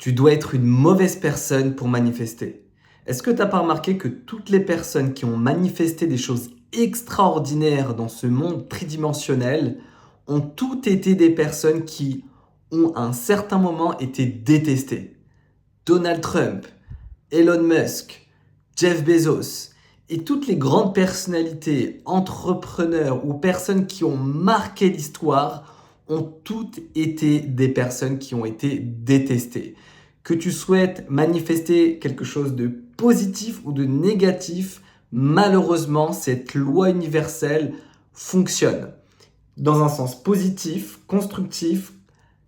Tu dois être une mauvaise personne pour manifester. Est-ce que tu n'as pas remarqué que toutes les personnes qui ont manifesté des choses extraordinaires dans ce monde tridimensionnel ont toutes été des personnes qui ont à un certain moment été détestées? Donald Trump, Elon Musk, Jeff Bezos et toutes les grandes personnalités, entrepreneurs ou personnes qui ont marqué l'histoire ont toutes été des personnes qui ont été détestées. Que tu souhaites manifester quelque chose de positif ou de négatif, malheureusement, cette loi universelle fonctionne dans un sens positif, constructif,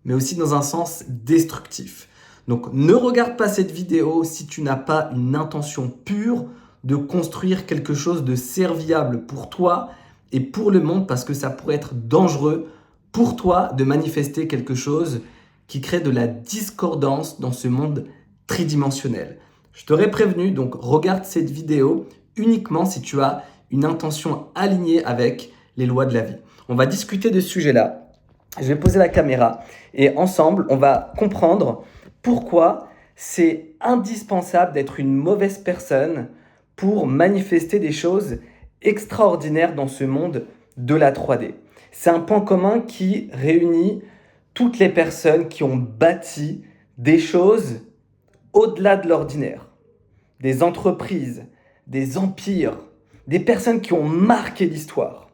mais aussi dans un sens destructif. Donc ne regarde pas cette vidéo si tu n'as pas une intention pure de construire quelque chose de serviable pour toi et pour le monde, parce que ça pourrait être dangereux pour toi de manifester quelque chose qui crée de la discordance dans ce monde tridimensionnel. Je t'aurais prévenu, donc regarde cette vidéo uniquement si tu as une intention alignée avec les lois de la vie. On va discuter de ce sujet-là. Je vais poser la caméra et ensemble, on va comprendre pourquoi c'est indispensable d'être une mauvaise personne pour manifester des choses extraordinaires dans ce monde de la 3D. C'est un point commun qui réunit toutes les personnes qui ont bâti des choses au-delà de l'ordinaire. Des entreprises, des empires, des personnes qui ont marqué l'histoire.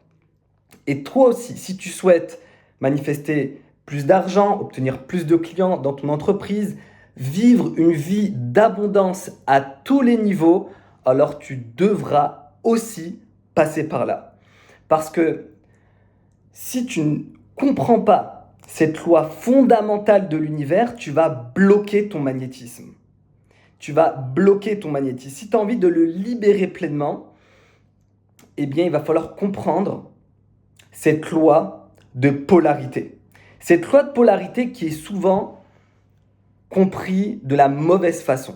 Et toi aussi, si tu souhaites manifester plus d'argent, obtenir plus de clients dans ton entreprise, vivre une vie d'abondance à tous les niveaux, alors tu devras aussi passer par là. Parce que si tu ne comprends pas cette loi fondamentale de l'univers, tu vas bloquer ton magnétisme. Tu vas bloquer ton magnétisme. Si tu as envie de le libérer pleinement, eh bien, il va falloir comprendre cette loi de polarité. Cette loi de polarité qui est souvent comprise de la mauvaise façon.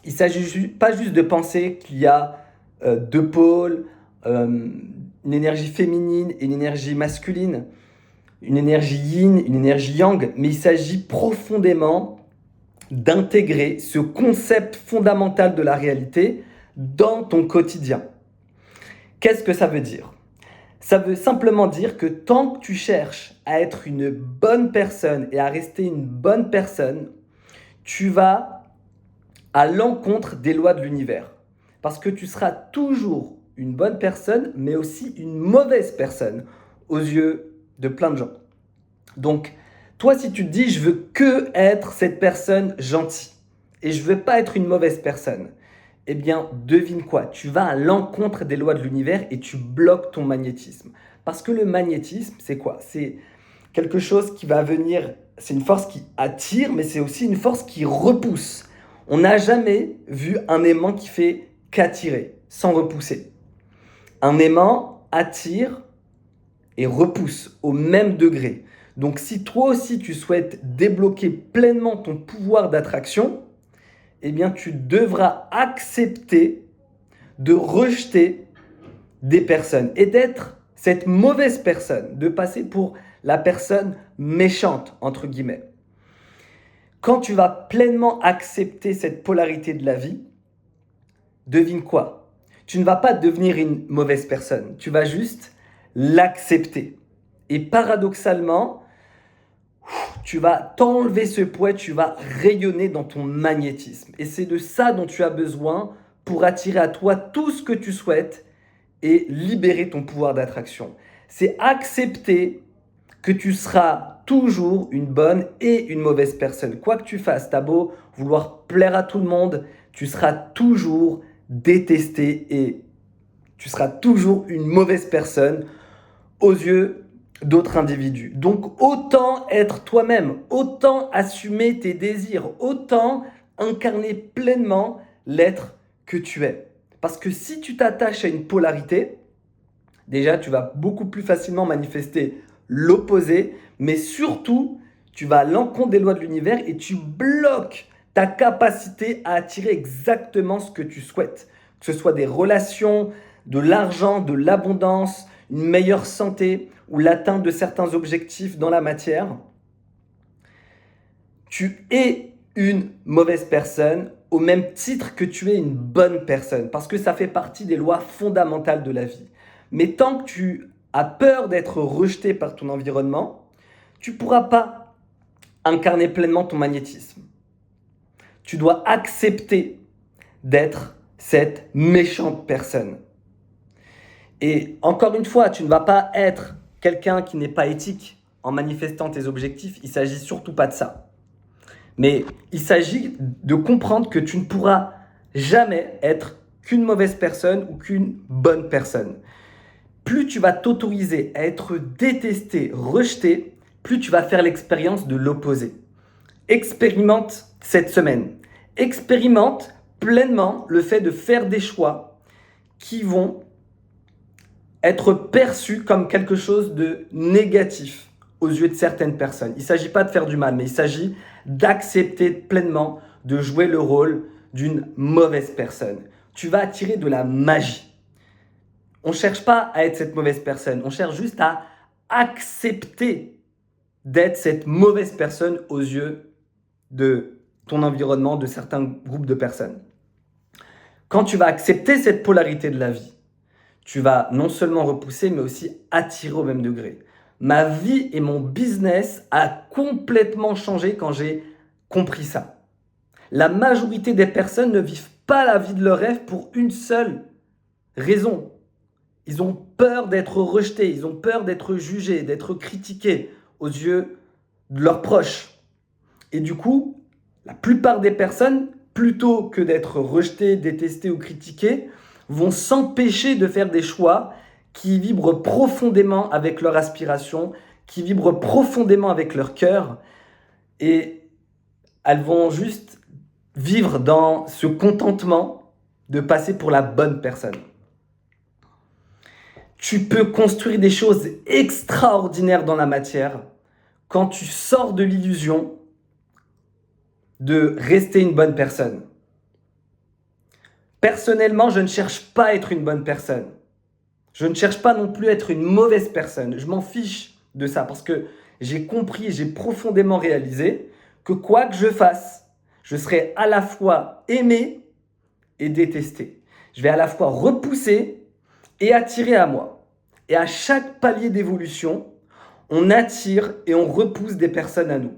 Il ne s'agit pas juste de penser qu'il y a deux pôles, une énergie féminine et une énergie masculine, une énergie yin, une énergie yang, mais il s'agit profondément d'intégrer ce concept fondamental de la réalité dans ton quotidien. Qu'est-ce que ça veut dire ? Ça veut simplement dire que tant que tu cherches à être une bonne personne et à rester une bonne personne, tu vas à l'encontre des lois de l'univers. Parce que tu seras toujours une bonne personne, mais aussi une mauvaise personne aux yeux de plein de gens. Donc, toi, si tu te dis, je veux que être cette personne gentille et je veux pas être une mauvaise personne, eh bien, devine quoi? Tu vas à l'encontre des lois de l'univers et tu bloques ton magnétisme. Parce que le magnétisme, c'est quoi? C'est quelque chose qui va venir, c'est une force qui attire, mais c'est aussi une force qui repousse. On n'a jamais vu un aimant qui fait qu'attirer, sans repousser. Un aimant attire et repousse au même degré. Donc si toi aussi tu souhaites débloquer pleinement ton pouvoir d'attraction, eh bien tu devras accepter de rejeter des personnes et d'être cette mauvaise personne, de passer pour la personne méchante, entre guillemets. Quand tu vas pleinement accepter cette polarité de la vie, devine quoi? Tu ne vas pas devenir une mauvaise personne, tu vas juste l'accepter. Et paradoxalement, tu vas t'enlever ce poids, tu vas rayonner dans ton magnétisme. Et c'est de ça dont tu as besoin pour attirer à toi tout ce que tu souhaites et libérer ton pouvoir d'attraction. C'est accepter que tu seras toujours une bonne et une mauvaise personne. Quoi que tu fasses, t'as beau vouloir plaire à tout le monde, tu seras toujours détesté et tu seras toujours une mauvaise personne aux yeux d'autres individus. Donc autant être toi-même, autant assumer tes désirs, autant incarner pleinement l'être que tu es. Parce que si tu t'attaches à une polarité, déjà tu vas beaucoup plus facilement manifester l'opposé, mais surtout tu vas à l'encontre des lois de l'univers et tu bloques ta capacité à attirer exactement ce que tu souhaites. Que ce soit des relations, de l'argent, de l'abondance, une meilleure santé ou l'atteinte de certains objectifs dans la matière. Et une mauvaise personne au même titre que tu es une bonne personne, parce que ça fait partie des lois fondamentales de la vie. Mais tant que tu as peur d'être rejeté par ton environnement, tu ne pourras pas incarner pleinement ton magnétisme. Tu dois accepter d'être cette méchante personne. Et encore une fois, tu ne vas pas être quelqu'un qui n'est pas éthique en manifestant tes objectifs. Il ne s'agit surtout pas de ça. Mais il s'agit de comprendre que tu ne pourras jamais être qu'une mauvaise personne ou qu'une bonne personne. Plus tu vas t'autoriser à être détesté, rejeté, plus tu vas faire l'expérience de l'opposé. Expérimente cette semaine. Expérimente pleinement le fait de faire des choix qui vont être perçus comme quelque chose de négatif aux yeux de certaines personnes. Il ne s'agit pas de faire du mal, mais il s'agit d'accepter pleinement de jouer le rôle d'une mauvaise personne. Tu vas attirer de la magie. On ne cherche pas à être cette mauvaise personne, on cherche juste à accepter d'être cette mauvaise personne aux yeux de ton environnement, de certains groupes de personnes. Quand tu vas accepter cette polarité de la vie, tu vas non seulement repousser, mais aussi attirer au même degré. Ma vie et mon business a complètement changé quand j'ai compris ça. La majorité des personnes ne vivent pas la vie de leur rêve pour une seule raison. Ils ont peur d'être rejetés, ils ont peur d'être jugés, d'être critiqués aux yeux de leurs proches. Et du coup, la plupart des personnes, plutôt que d'être rejetées, détestées ou critiquées, vont s'empêcher de faire des choix qui vibrent profondément avec leur aspiration, qui vibrent profondément avec leur cœur, et elles vont juste vivre dans ce contentement de passer pour la bonne personne. Tu peux construire des choses extraordinaires dans la matière quand tu sors de l'illusion de rester une bonne personne. Personnellement, je ne cherche pas à être une bonne personne. Je ne cherche pas non plus à être une mauvaise personne. Je m'en fiche de ça parce que j'ai compris, j'ai profondément réalisé que quoi que je fasse, je serai à la fois aimé et détesté. Je vais à la fois repousser et attirer à moi. Et à chaque palier d'évolution, on attire et on repousse des personnes à nous.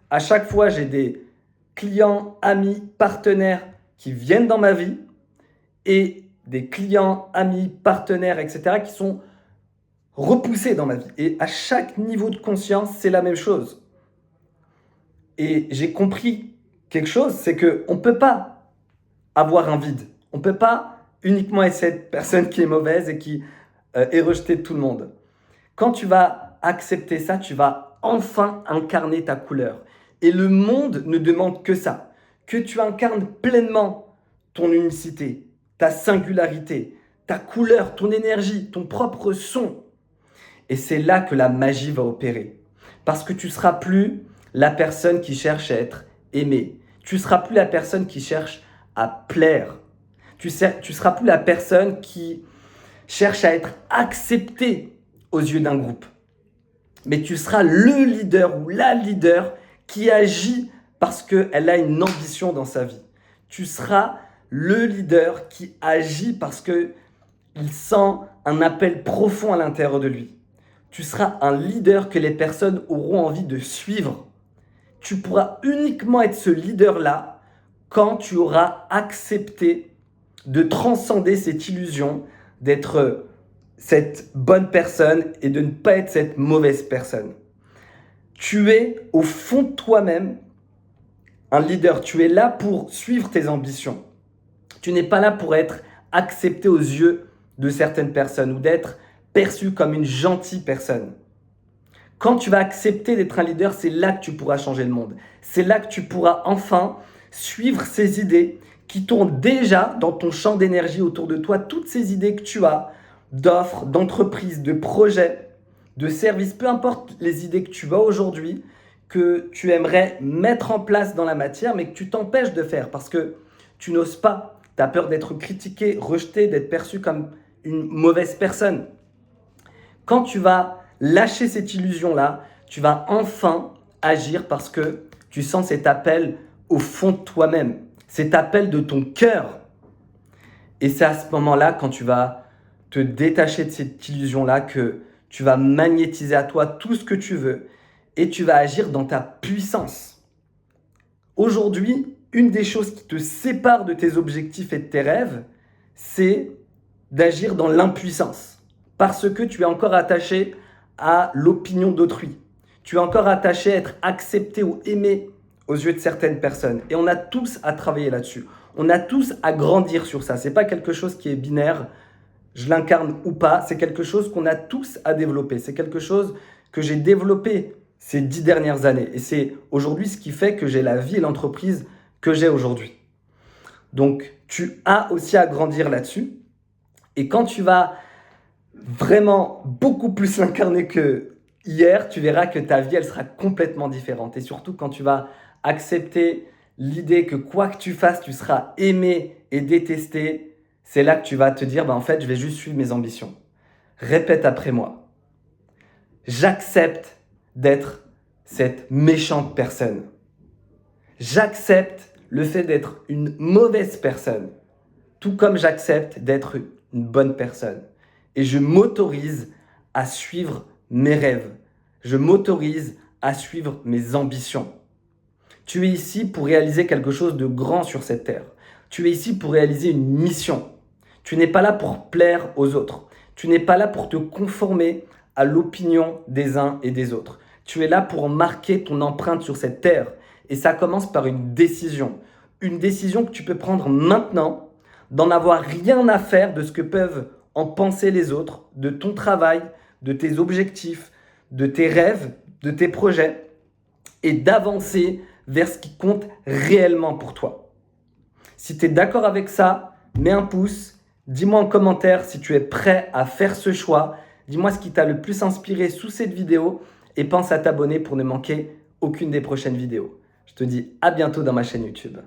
À chaque fois, j'ai des clients, amis, partenaires qui viennent dans ma vie et des clients, amis, partenaires, etc. qui sont repoussés dans ma vie. Et à chaque niveau de conscience, c'est la même chose. Et j'ai compris quelque chose, c'est qu'on ne peut pas avoir un vide. On ne peut pas uniquement être cette personne qui est mauvaise et qui est rejetée de tout le monde. Quand tu vas accepter ça, tu vas enfin incarner ta couleur. Et le monde ne demande que ça, que tu incarnes pleinement ton unicité, ta singularité, ta couleur, ton énergie, ton propre son. Et c'est là que la magie va opérer. Parce que tu ne seras plus la personne qui cherche à être aimée. Tu ne seras plus la personne qui cherche à plaire. Tu ne seras plus la personne qui cherche à être acceptée aux yeux d'un groupe. Mais tu seras le leader ou la leader qui agit parce qu'elle a une ambition dans sa vie. Tu seras le leader qui agit parce qu'il sent un appel profond à l'intérieur de lui. Tu seras un leader que les personnes auront envie de suivre. Tu pourras uniquement être ce leader-là quand tu auras accepté de transcender cette illusion d'être cette bonne personne et de ne pas être cette mauvaise personne. Tu es au fond de toi-même un leader. Tu es là pour suivre tes ambitions. Tu n'es pas là pour être accepté aux yeux de certaines personnes ou d'être perçu comme une gentille personne. Quand tu vas accepter d'être un leader, c'est là que tu pourras changer le monde. C'est là que tu pourras enfin suivre ces idées qui tournent déjà dans ton champ d'énergie autour de toi, toutes ces idées que tu as, d'offres, d'entreprises, de projets, de services, peu importe les idées que tu as aujourd'hui, que tu aimerais mettre en place dans la matière, mais que tu t'empêches de faire parce que tu n'oses pas. Tu as peur d'être critiqué, rejeté, d'être perçu comme une mauvaise personne. Quand tu vas lâcher cette illusion-là, tu vas enfin agir parce que tu sens cet appel au fond de toi-même. C'est appel de ton cœur. Et c'est à ce moment-là, quand tu vas te détacher de cette illusion-là, que tu vas magnétiser à toi tout ce que tu veux et tu vas agir dans ta puissance. Aujourd'hui, une des choses qui te sépare de tes objectifs et de tes rêves, c'est d'agir dans l'impuissance. Parce que tu es encore attaché à l'opinion d'autrui. Tu es encore attaché à être accepté ou aimé aux yeux de certaines personnes. Et on a tous à travailler là-dessus. On a tous à grandir sur ça. Ce n'est pas quelque chose qui est binaire, je l'incarne ou pas. C'est quelque chose qu'on a tous à développer. C'est quelque chose que j'ai développé ces 10 dernières années. Et c'est aujourd'hui ce qui fait que j'ai la vie et l'entreprise que j'ai aujourd'hui. Donc, tu as aussi à grandir là-dessus. Et quand tu vas vraiment beaucoup plus l'incarner que hier, tu verras que ta vie, elle sera complètement différente. Et surtout, quand tu vas accepter l'idée que quoi que tu fasses, tu seras aimé et détesté, c'est là que tu vas te dire, en fait, je vais juste suivre mes ambitions. Répète après moi. J'accepte d'être cette méchante personne. J'accepte le fait d'être une mauvaise personne, tout comme j'accepte d'être une bonne personne. Et je m'autorise à suivre mes rêves. Je m'autorise à suivre mes ambitions. Tu es ici pour réaliser quelque chose de grand sur cette terre. Tu es ici pour réaliser une mission. Tu n'es pas là pour plaire aux autres. Tu n'es pas là pour te conformer à l'opinion des uns et des autres. Tu es là pour marquer ton empreinte sur cette terre. Et ça commence par une décision. Une décision que tu peux prendre maintenant, d'en avoir rien à faire de ce que peuvent en penser les autres, de ton travail, de tes objectifs, de tes rêves, de tes projets, et d'avancer vers ce qui compte réellement pour toi. Si tu es d'accord avec ça, mets un pouce, dis-moi en commentaire si tu es prêt à faire ce choix, dis-moi ce qui t'a le plus inspiré sous cette vidéo et pense à t'abonner pour ne manquer aucune des prochaines vidéos. Je te dis à bientôt dans ma chaîne YouTube.